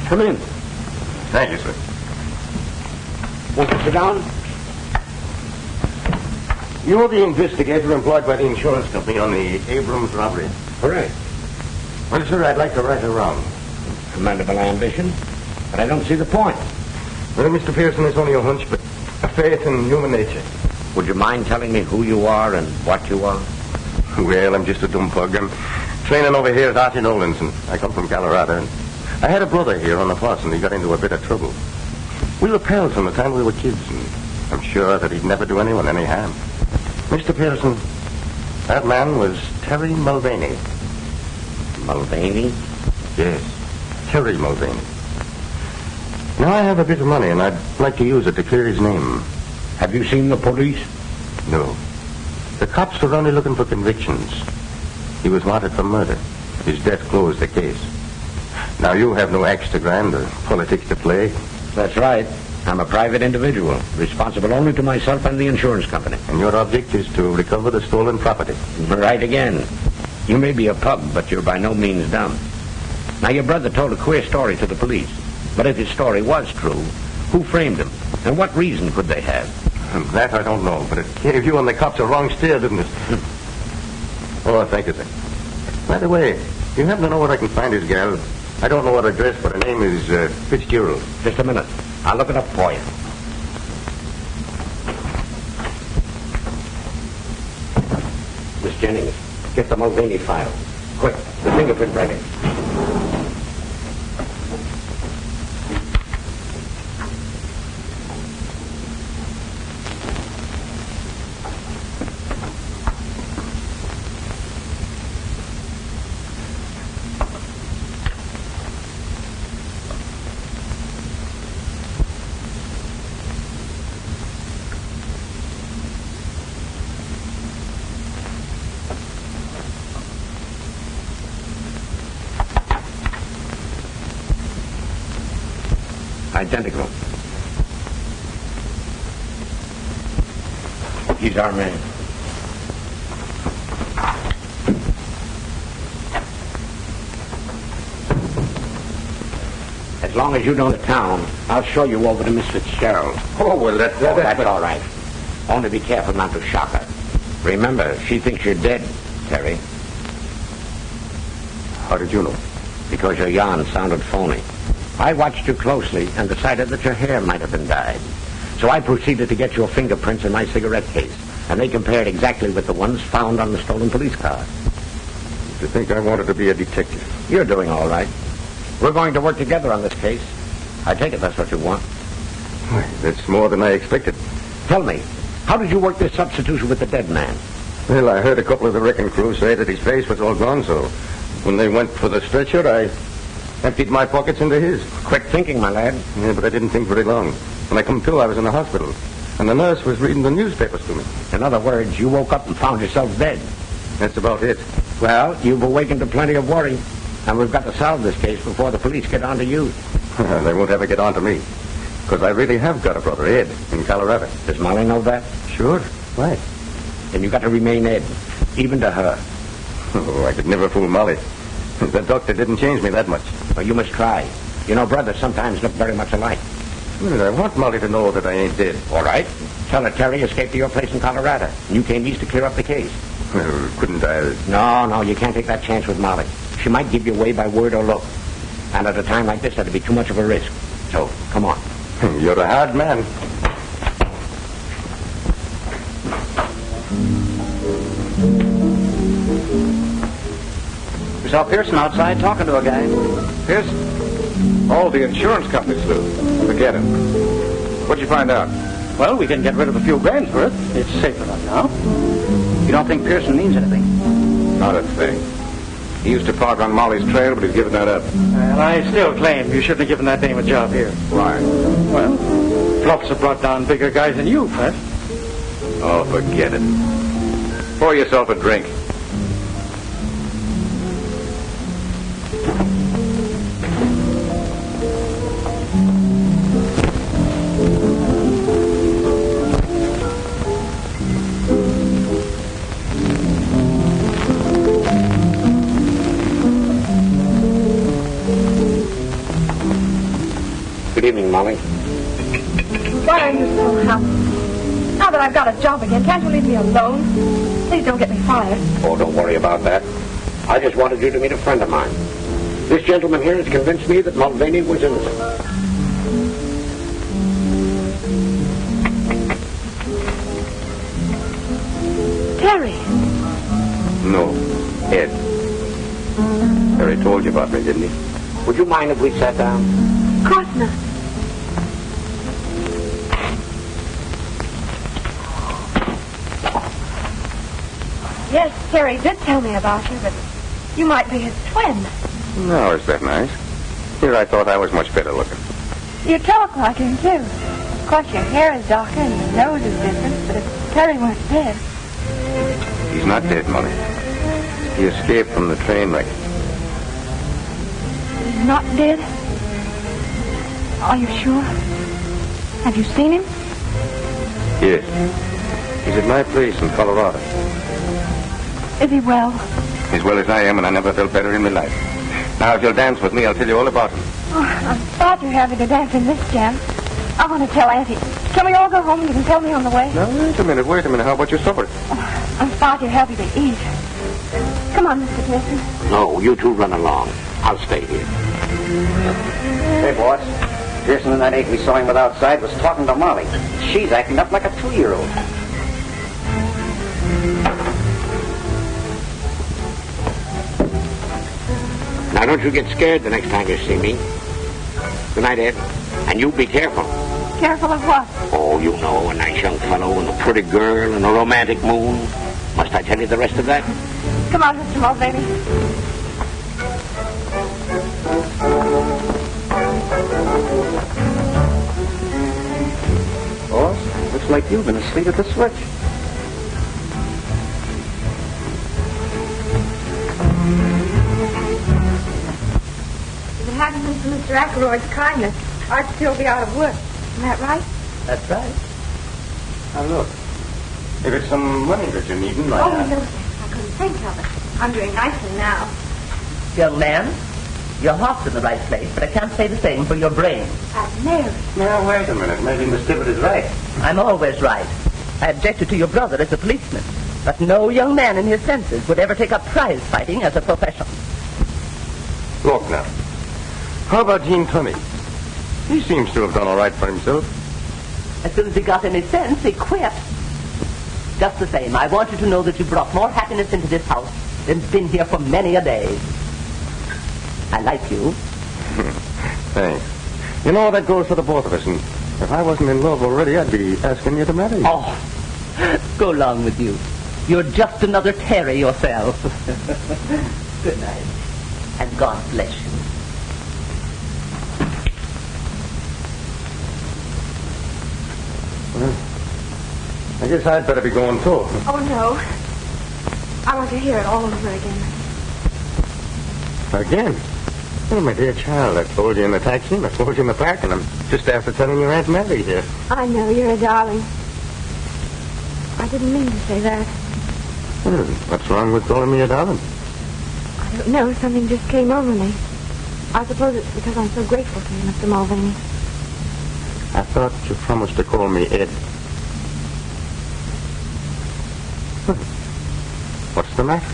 Come in. Thank you, sir. Won't you sit down? You're the investigator employed by the insurance company on the Abrams robbery. Correct. Well, sir, I'd like to right her wrong. Commendable ambition, but I don't see the point. Well, Mr. Pearson, it's only a hunch, but a faith in human nature. Would you mind telling me who you are and what you are? Well, I'm just a dumb pug. I'm training over here at Archie Nolan's, and I come from Colorado. And I had a brother here on the force, and he got into a bit of trouble. We were pals from the time we were kids, and I'm sure that he'd never do anyone any harm. Mr. Pearson, that man was Terry Mulvaney. Mulvaney? Yes, Terry Mulvaney. Now, I have a bit of money, and I'd like to use it to clear his name. Have you seen the police? No. The cops were only looking for convictions. He was wanted for murder. His death closed the case. Now, you have no axe to grind or politics to play. That's right. I'm a private individual, responsible only to myself and the insurance company. And your object is to recover the stolen property. Right again. You may be a pug, but you're by no means dumb. Now, your brother told a queer story to the police. But if his story was true, who framed him? And what reason could they have? That I don't know, but it gave you and the cops a wrong steer, didn't it? Oh, thank you, sir. By the way, you happen to know where I can find his gal? I don't know her address, but her name is Fitzgerald. Just a minute. I'll look it up for you. Miss Jennings, get the Mulvaney file. Quick, the fingerprint ready. Identical. He's our man. As long as you know the town, I'll show you over to Miss Fitzgerald. Oh, well, that's all right. Only be careful not to shock her. Remember, she thinks you're dead, Terry. How did you know? Because your yarn sounded phony. I watched you closely and decided that your hair might have been dyed. So I proceeded to get your fingerprints in my cigarette case, and they compared exactly with the ones found on the stolen police car. You think I wanted to be a detective? You're doing all right. We're going to work together on this case. I take it that's what you want. That's more than I expected. Tell me, how did you work this substitution with the dead man? Well, I heard a couple of the wrecking crew say that his face was all gone, so when they went for the stretcher, I emptied my pockets into his. Quick thinking, my lad. Yeah, but I didn't think very long. When I come to, I was in the hospital, and the nurse was reading the newspapers to me. In other words, you woke up and found yourself dead. That's about it. Well, you've awakened to plenty of worry, and we've got to solve this case before the police get on to you. They won't ever get on to me, because I really have got a brother, Ed, in Colorado. Does Molly know that? Sure. Why? Then you've got to remain Ed, even to her. Oh, I could never fool Molly. The doctor didn't change me that much. Well, you must try. You know, brothers sometimes look very much alike. Well, I want Molly to know that I ain't dead. All right. Tell her Terry escaped to your place in Colorado, and you came east to clear up the case. Well, couldn't I? No, you can't take that chance with Molly. She might give you away by word or look. And at a time like this, that'd be too much of a risk. So, come on. You're a hard man. We saw Pearson outside talking to a guy. Pearson? Oh, the insurance company slew. Forget him. What'd you find out? Well, we can get rid of a few grand for it. It's safe enough now. You don't think Pearson means anything? Not a thing. He used to park on Molly's trail, but he's given that up. Well, I still claim you shouldn't have given that dame a job here. Why? Well, Flops have brought down bigger guys than you, Fred. Oh, forget it. Pour yourself a drink. Good evening, Molly. Why are you so happy? Now that I've got a job again, can't you leave me alone? Please don't get me fired. Oh, don't worry about that. I just wanted you to meet a friend of mine. This gentleman here has convinced me that Mulvaney was innocent. Terry. No, Ed. Harry told you about me, didn't he? Would you mind if we sat down? Of course not. Yes, Terry did tell me about you, but you might be his twin. No, is that nice? Here I thought I was much better looking. You talk like him, too. Of course, your hair is darker and your nose is different, but if Terry weren't dead... He's not dead, Molly. He escaped from the train wreck. He's not dead? Are you sure? Have you seen him? Yes. He's at my place in Colorado. Is he well? As well as I am, and I never felt better in my life. Now, if you'll dance with me, I'll tell you all about him. Oh, I'm far too happy to dance in this jam. I want to tell Auntie. Can we all go home? You can tell me on the way. Now, wait a minute. How about your supper? Oh, I'm far too happy to eat. Come on, Mr. Pearson. No, you two run along. I'll stay here. Hey, boss. Pearson and that ape we saw him with outside was talking to Molly. She's acting up like a 2-year-old. Now, don't you get scared the next time you see me. Good night, Ed. And you be careful. Careful of what? Oh, you know, a nice young fellow and a pretty girl and a romantic moon. Must I tell you the rest of that? Come on, Mr. Mulvaney. Boss, looks like you've been asleep at the switch. If it hadn't been for Mr. Ackroyd's kindness, I'd still be out of work. Isn't that right? That's right. Now, look. If it's some money that you're needing, No, I couldn't think of it. I'm doing nicely now. Young man, your heart's in the right place, but I can't say the same for your brain. And Mary. Now, wait a minute. Maybe Miss Tibbet is right. I'm always right. I objected to your brother as a policeman, but no young man in his senses would ever take up prize fighting as a profession. Look now. How about Gene Tunney? He seems to have done all right for himself. As soon as he got any sense, he quit. Just the same, I want you to know that you brought more happiness into this house than's been here for many a day. I like you. Thanks. You know, that goes for the both of us, and if I wasn't in love already, I'd be asking you to marry. Oh, go along with you. You're just another Terry yourself. Good night, and God bless you. Well, I guess I'd better be going, too. Oh, no. I want to hear it all over again. Again? Oh, my dear child, I told you in the taxi, and I told you in the park, and I'm just after telling your Aunt Mary here. I know, you're a darling. I didn't mean to say that. Well, what's wrong with calling me a darling? I don't know, something just came over me. I suppose it's because I'm so grateful to you, Mr. Mulvaney. I thought you promised to call me Ed. What's the matter?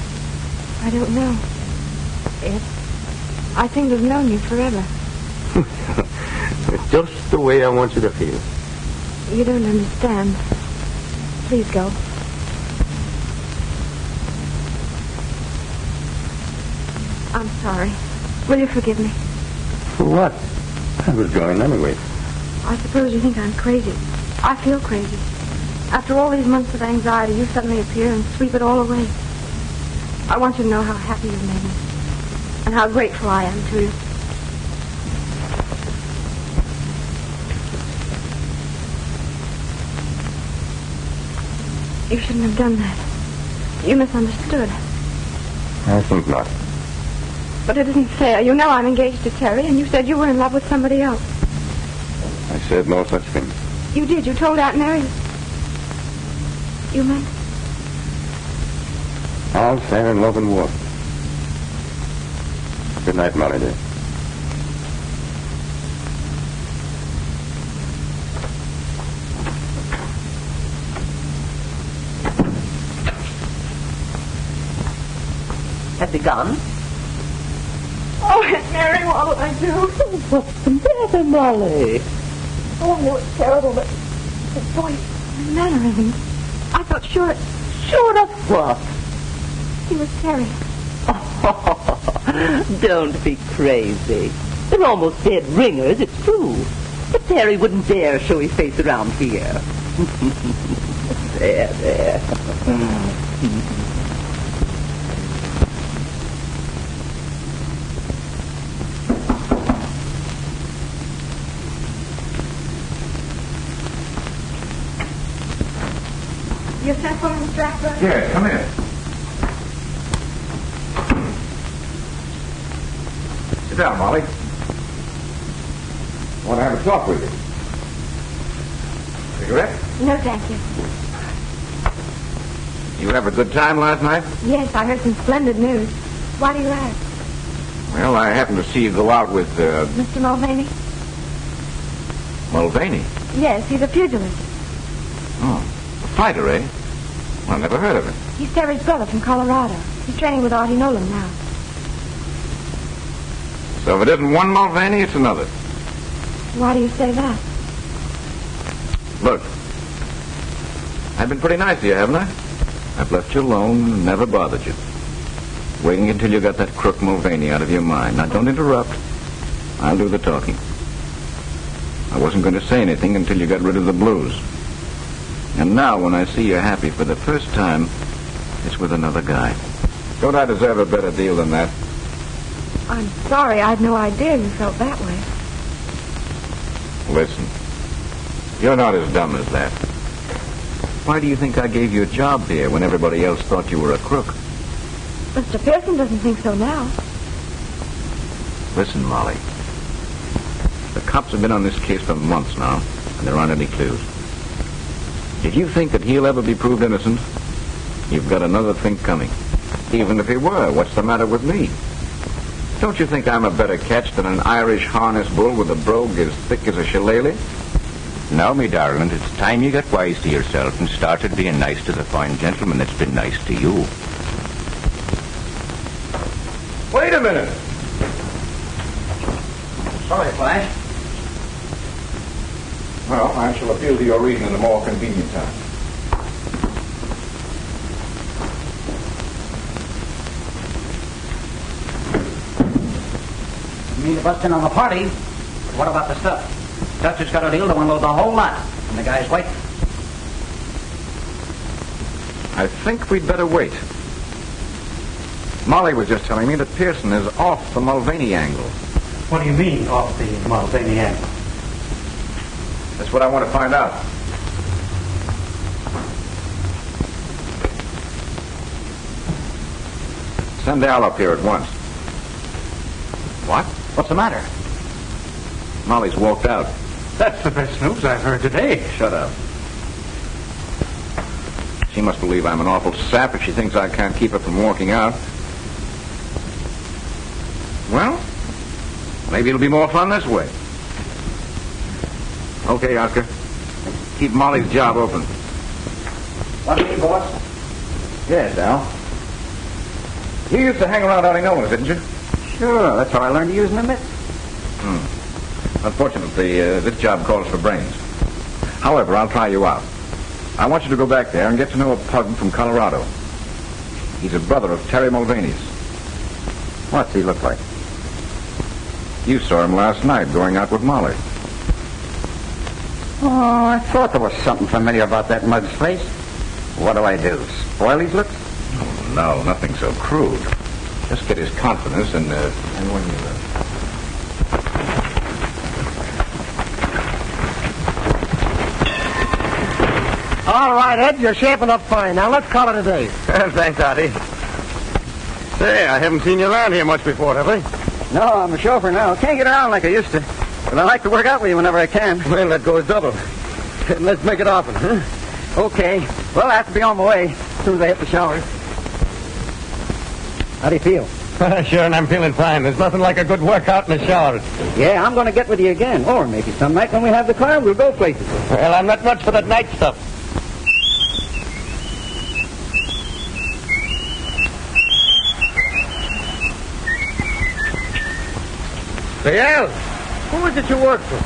I don't know. Ed, I seem to have known you forever. It's just the way I want you to feel. You don't understand. Please go. I'm sorry. Will you forgive me? For what? I was going anyway. I suppose you think I'm crazy. I feel crazy. After all these months of anxiety, you suddenly appear and sweep it all away. I want you to know how happy you've made me. And how grateful I am to you. You shouldn't have done that. You misunderstood. I think not. But it isn't fair. You know I'm engaged to Terry, and you said you were in love with somebody else. I said no such thing. You did. You told Aunt Mary. You meant? All fair in love and war. Good night, Molly, dear. had begun. Oh, Aunt Mary, what will I do? What's the matter, Molly? Oh, I know it's terrible, but the voice, the mannerisms. I felt sure of what? he was Terry. Don't be crazy. They're almost dead ringers, it's true. But Terry wouldn't dare show his face around here. There. You sent for Mr. Blackburn? Yes, come in. Sit down, Molly. I want to have a talk with you. Cigarette? No, thank you. You have a good time last night? Yes, I heard some splendid news. Why do you ask? Well, I happened to see you go out with, Mr. Mulvaney? Mulvaney. Yes, he's a pugilist. Oh, a fighter, eh? Well, I never heard of him. He's Terry's brother from Colorado. He's training with Artie Nolan now. So if it isn't one Mulvaney, it's another. Why do you say that? Look, I've been pretty nice to you, haven't I? I've left you alone and never bothered you. Waiting until you got that crook Mulvaney out of your mind. Now, don't interrupt. I'll do the talking. I wasn't going to say anything until you got rid of the blues. And now, when I see you're happy for the first time, it's with another guy. Don't I deserve a better deal than that? I'm sorry. I had no idea you felt that way. Listen, you're not as dumb as that. Why do you think I gave you a job here when everybody else thought you were a crook? Mr. Pearson doesn't think so now. Listen, Molly. The cops have been on this case for months now, and there aren't any clues. If you think that he'll ever be proved innocent, you've got another think coming. Even if he were, what's the matter with me? Don't you think I'm a better catch than an Irish harness bull with a brogue as thick as a shillelagh? Now, me darling, it's time you got wise to yourself and started being nice to the fine gentleman that's been nice to you. Wait a minute. Sorry, Flash. Well, I shall appeal to your reason at a more convenient time. You mean to bust in on the party? What about the stuff? Dutch has got a deal to unload the whole lot. And the guy's waiting. I think we'd better wait. Molly was just telling me that Pearson is off the Mulvaney angle. What do you mean, off the Mulvaney angle? That's what I want to find out. Send Al up here at once. What? What's the matter? Molly's walked out. That's the best news I've heard today. Shut up. She must believe I'm an awful sap if she thinks I can't keep her from walking out. Well, maybe it'll be more fun this way. Okay, Oscar. Keep Molly's job open. What do you mean, boss? Yes, Al. You used to hang around Artie Nolan's, didn't you? Sure, that's how I learned to use the mitt. Unfortunately, this job calls for brains. However, I'll try you out. I want you to go back there and get to know a pug from Colorado. He's a brother of Terry Mulvaney's. What's he look like? You saw him last night going out with Molly. Oh, I thought there was something familiar about that mug's face. What do I do? Spoil his looks? Oh, no, nothing so crude. Just get his confidence and when you... All right, Ed, you're shaping up fine. Now, let's call it a day. Thanks, Artie. Say, I haven't seen you around here much before, have I? No, I'm a chauffeur now. Can't get around like I used to. But I like to work out with you whenever I can. Well, that goes double. Let's make it often, huh? Okay. Well, I have to be on my way as soon as I hit the shower. How do you feel? Sure, and I'm feeling fine. There's nothing like a good workout in the shower. Yeah, I'm going to get with you again. Or maybe some night when we have the car, we'll go places. Well, I'm not much for that night stuff. Say, Al, who is it you work for?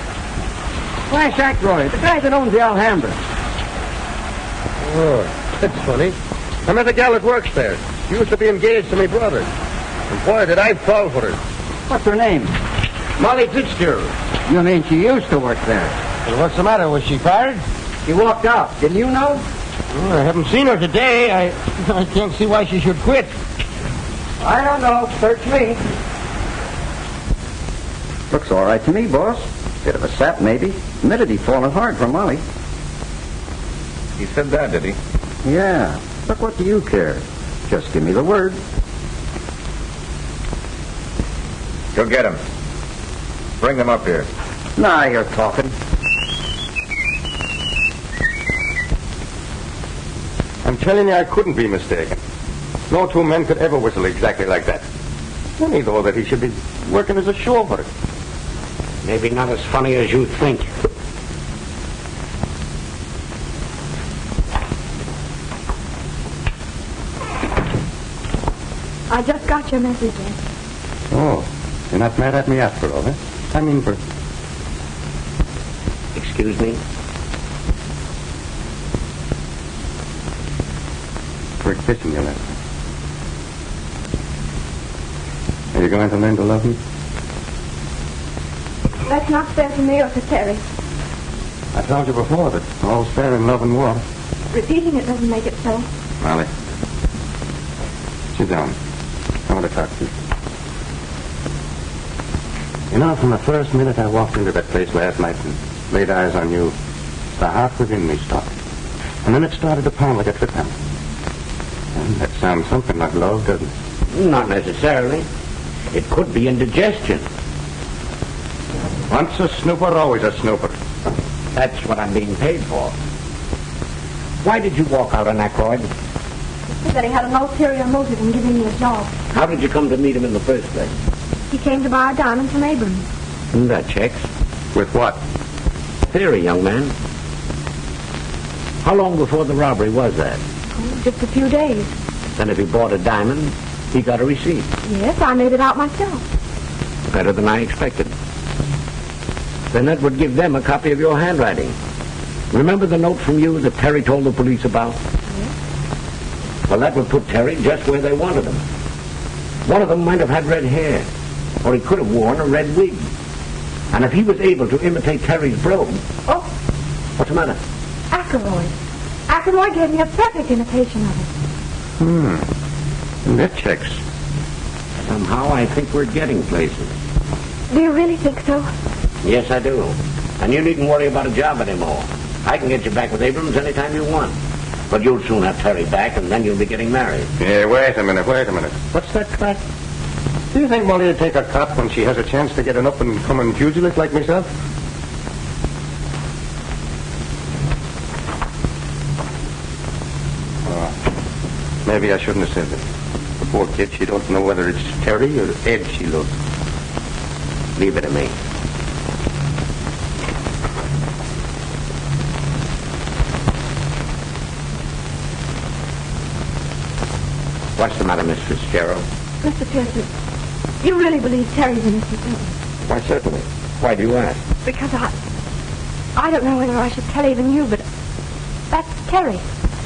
Flash Aykroyd, the guy that owns the Alhambra. Oh, that's funny. I met a gal that works there. She used to be engaged to my brother. And boy, did I fall for her. What's her name? Molly Fitzgerald. You mean she used to work there? Well, what's the matter? Was she fired? She walked out. Didn't you know? Well, I haven't seen her today. I can't see why she should quit. I don't know. Search me. Looks all right to me, boss. Bit of a sap, maybe. Admitted he'd fallen hard for Molly. He said that, did he? Yeah. But what do you care? Just give me the word. Go get him. Bring them up here. Now you're talking. I'm telling you, I couldn't be mistaken. No two men could ever whistle exactly like that. Funny, though, that he should be working as a chauffeur. Maybe not as funny as you think. I just got your message, Ed. Oh, you're not mad at me after all, eh? I mean, for... Excuse me? For kissing you last night. Are you going to learn to love me? That's not fair to me or to Terry. I told you before that all's fair in love and war. Repeating it doesn't make it so. Molly, sit down. I want to talk to you. You know, from the first minute I walked into that place last night and laid eyes on you, the heart within me stopped. And then it started to pound like a trip hammer. And that sounds something like love, doesn't it? Not necessarily. It could be indigestion. Once a snooper, always a snooper. That's what I'm being paid for. Why did you walk out on Aykroyd? He said that he had an ulterior motive in giving me a job. How did you come to meet him in the first place? He came to buy a diamond from Abrams. That checks. With what? Theory, young man. How long before the robbery was that? Oh, just a few days. Then if he bought a diamond, he got a receipt. Yes, I made it out myself. Better than I expected. Then that would give them a copy of your handwriting. Remember the note from you that Terry told the police about? Yes. Well, that would put Terry just where they wanted him. One of them might have had red hair, or he could have worn a red wig. And if he was able to imitate Terry's brogue... Oh! What's the matter? Aykroyd. Aykroyd gave me a perfect imitation of it. That checks. Somehow I think we're getting places. Do you really think so? Yes, I do. And you needn't worry about a job anymore. I can get you back with Abrams anytime you want. But you'll soon have Terry back, and then you'll be getting married. Yeah, wait a minute. What's that crack? Do you think Molly would take a cop when she has a chance to get an up-and-coming pugilist like myself? Maybe I shouldn't have said that. The poor kid, she don't know whether it's Terry or Ed she loves. Leave it to me. What's the matter, Miss Fitzgerald? Mr. Pearson, you really believe Terry's innocent, don't you? Why, certainly. Why do you ask? Because I don't know whether I should tell even you, but that's Terry.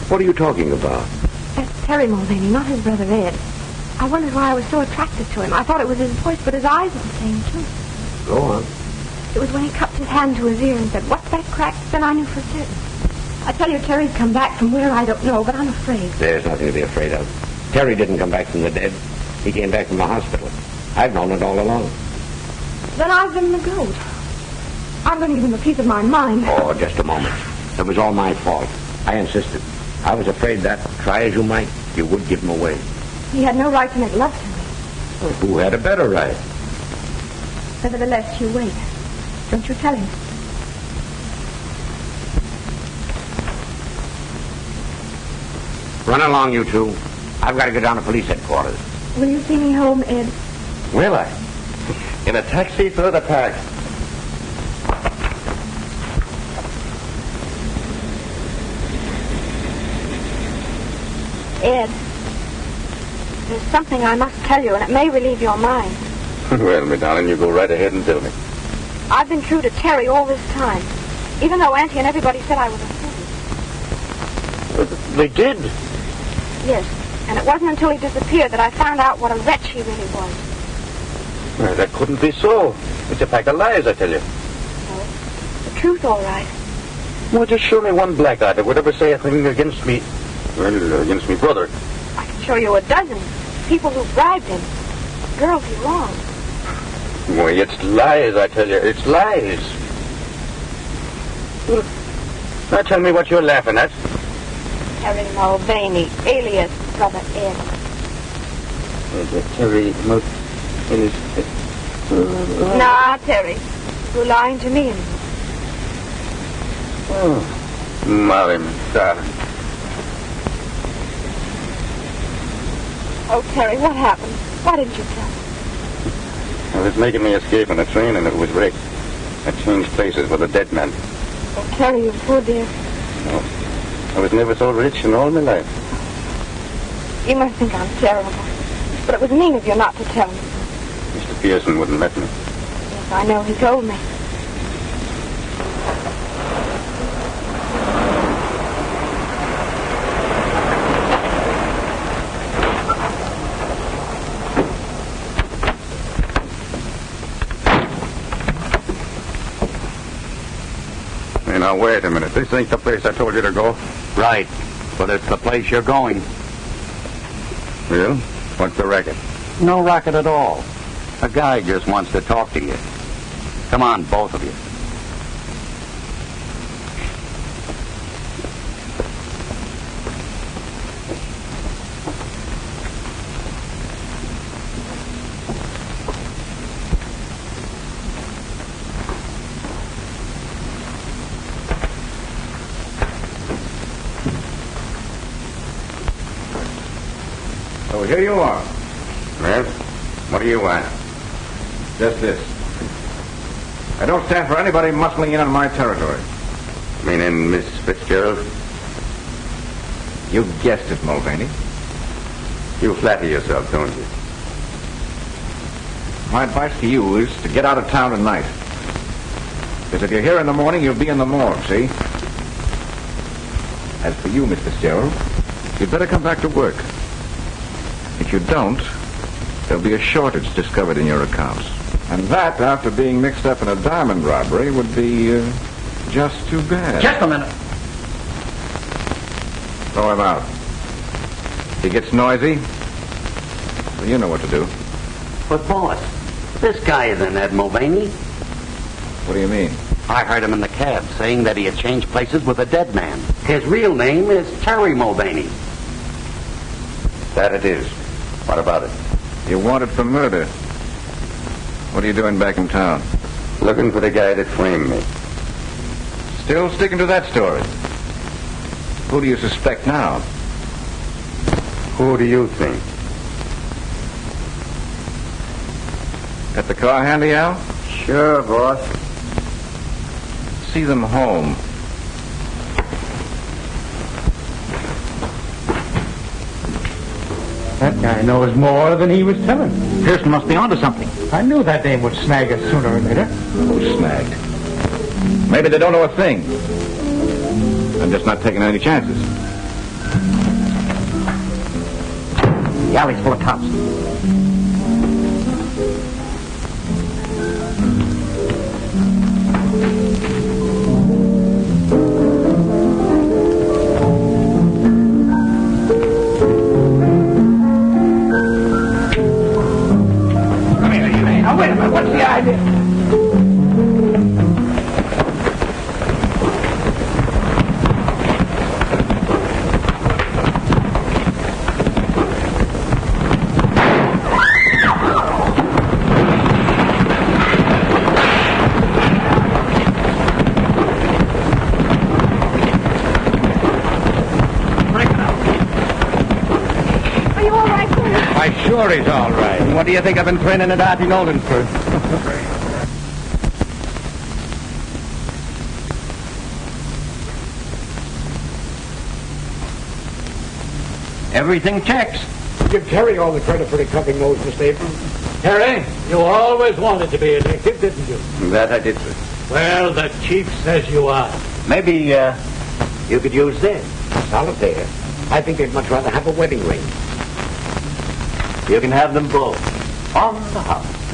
What are you talking about? That's Terry Mulvaney, not his brother Ed. I wondered why I was so attracted to him. I thought it was his voice, but his eyes were the same, too. Go on. It was when he cupped his hand to his ear and said, "What's that crack?" Then I knew for certain. I tell you, Terry's come back from where I don't know, but I'm afraid. There's nothing to be afraid of. Terry didn't come back from the dead. He came back from the hospital. I've known it all along. Then I've been the goat. I'm going to give him a piece of my mind. Oh, just a moment. It was all my fault. I insisted. I was afraid that, try as you might, you would give him away. He had no right to make love to me. Well, who had a better right? Nevertheless, you wait. Don't you tell him. Run along, you two. I've got to go down to police headquarters. Will you see me home, Ed? Will I? In a taxi through the park. Ed, there's something I must tell you, and it may relieve your mind. Well, my darling, you go right ahead and tell me. I've been true to Terry all this time, even though Auntie and everybody said I was a fool. They did? Yes, and it wasn't until he disappeared that I found out what a wretch he really was. Well, that couldn't be so. It's a pack of lies, I tell you. No, the truth, all right. Well, just show me one black eye that would ever say a thing against me. Well, against me brother. I can show you a dozen. People who bribed him. Girls he wronged. Why, it's lies, I tell you. It's lies. Well, now tell me what you're laughing at. Terry Mulvaney, alias Brother Ed. Terry Nah, Terry. You're lying to me anymore. Oh, Molly, darling. Oh, Terry, what happened? Why didn't you tell me? I was making me escape on a train and it was wrecked. I changed places with a dead man. Oh, Terry, you poor dear. No, I was never so rich in all my life. You must think I'm terrible. But it was mean of you not to tell me. Mr. Pearson wouldn't let me. Yes, I know. He told me. Hey, now, wait a minute. This ain't the place I told you to go. Right. But it's the place you're going. Well, what's the racket? No racket at all. A guy just wants to talk to you. Come on, both of you. So here you are. Well, what do you want? Just this. I don't stand for anybody muscling in on my territory. Meaning Miss Fitzgerald? You guessed it, Mulvaney. You flatter yourself, don't you? My advice to you is to get out of town tonight. Because if you're here in the morning, you'll be in the morgue, see? As for you, Miss Fitzgerald, you'd better come back to work. If you don't, there'll be a shortage discovered in your accounts. And that, after being mixed up in a diamond robbery, would be just too bad. Just a minute. Throw him out. If he gets noisy, well, you know what to do. But, boss, this guy isn't Ed Mulvaney. What do you mean? I heard him in the cab saying that he had changed places with a dead man. His real name is Terry Mulvaney. That it is. What about it? You're wanted for murder. What are you doing back in town? Looking for the guy that framed me. Still sticking to that story. Who do you suspect now? Who do you think? Got the car handy, Al? Sure, boss. See them home. That guy knows more than he was telling. Pearson must be onto something. I knew that dame would snag us sooner or later. Who's snagged? Maybe they don't know a thing. I'm just not taking any chances. The alley's full of cops. Wait a minute, what's the idea? Are you all right, Terry? Why, sure he's all right. What do you think I've been training at Artie Nolan for? Everything checks. Give Terry all the credit for recovering those, Mr. Abrams. Harry, you always wanted to be a detective, didn't you? That I did, sir. Well, the chief says you are. Maybe you could use this. Solitaire. I think they'd much rather have a wedding ring. You can have them both. On the house.